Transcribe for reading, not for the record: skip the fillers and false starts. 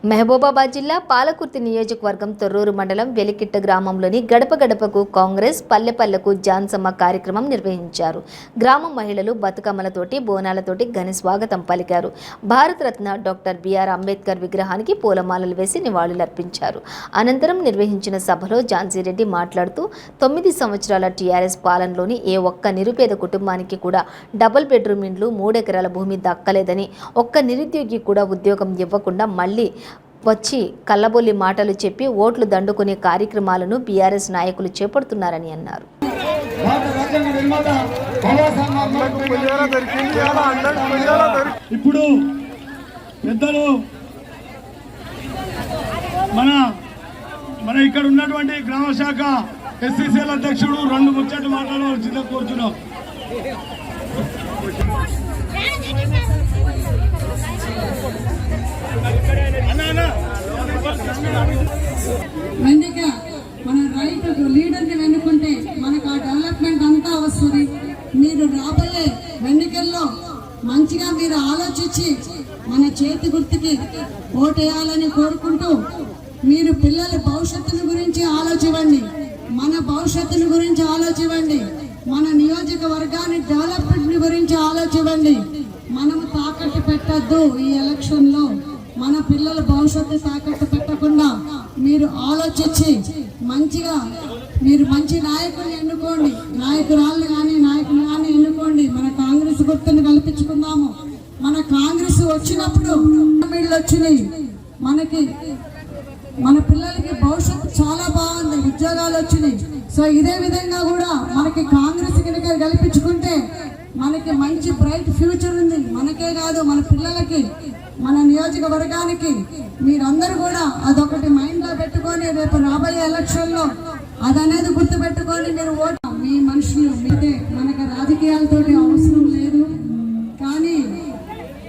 మహబూబాబాద్ జిల్లా పాలకుర్తి నియోజకవర్గం తొర్రూరు మండలం వెలికిట్ట గ్రామంలోని గడప గడపకు కాంగ్రెస్ పల్లె పల్లెకు జాన్సమ్మ కార్యక్రమం నిర్వహించారు. గ్రామం మహిళలు బతుకమ్మలతోటి బోనాలతోటి ఘన స్వాగతం పలికారు. భారతరత్న డాక్టర్ బిఆర్ అంబేద్కర్ విగ్రహానికి పూలమాలలు వేసి నివాళులర్పించారు. అనంతరం నిర్వహించిన సభలో ఝాన్సీరెడ్డి మాట్లాడుతూ 9 సంవత్సరాల టీఆర్ఎస్ పాలనలోని ఏ ఒక్క నిరుపేద కుటుంబానికి కూడా డబుల్ బెడ్రూమ్ ఇండ్లు 3 ఎకరాల భూమి దక్కలేదని, ఒక్క నిరుద్యోగి కూడా ఉద్యోగం ఇవ్వకుండా మళ్ళీ వచ్చి కల్లబొల్లి మాటలు చెప్పి ఓట్లు దండుకునే కార్యక్రమాలను బీఆర్ఎస్ నాయకులు చేపడుతున్నారని అన్నారు. ఇప్పుడు పెద్దలు మన ఇక్కడ ఉన్నటువంటి గ్రామ శాఖ ఎస్సీసీఎల్ అధ్యక్షుడు 2 ముచ్చట్లు మాట్లాడవలసిందిగా కోరుతున్నాం. అందుకే మన రైట్ లీడర్ని వెన్నుకుంటే మనకు ఆ డెవలప్మెంట్ అంతా వస్తుంది. మీరు రాబోయే ఎన్నికల్లో మంచిగా మీరు ఆలోచించి మన చేతి గుర్తుకి ఓటేయాలని కోరుకుంటూ, మీరు పిల్లల భవిష్యత్తును గురించి ఆలోచించండి, మన భవిష్యత్తును గురించి ఆలోచించండి, మన నియోజకవర్గాన్ని డెవలప్మెంట్ గురించి ఆలోచించండి. మనము తాకట్టు పెట్టద్దు. ఈ ఎలక్షన్లో మన పిల్లల భవిష్యత్తు తాకట్టు పెట్టకుండా మీరు ఆలోచించి మంచిగా మీరు మంచి నాయకుని ఎన్నుకోండి, నాయకురాళ్ళు కానీ నాయకులు కానీ ఎన్నుకోండి. మన కాంగ్రెస్ గుర్తును కల్పించుకుందాము. మన కాంగ్రెస్ వచ్చినప్పుడు వచ్చినాయి, మనకి మన పిల్లలకి భవిష్యత్తు చాలా బాగుంది, ఉద్యోగాలు వచ్చినాయి. సో ఇదే విధంగా కూడా మనకి కాంగ్రెస్ కనుక కల్పించుకుంటే మనకి మంచి బ్రైట్ ఫ్యూచర్ ఉంది. మనకే కాదు, మన పిల్లలకి, మన నియోజకవర్గానికి. మీరందరూ కూడా అదొకటి మైండ్ లో పెట్టుకొని రేపు రాబోయే ఎలక్షన్ లో అదనేది గుర్తు పెట్టుకొని మీరు ఓటు. మీ మనుషులు మీదే, మనకి రాజకీయాలతోటి అవసరం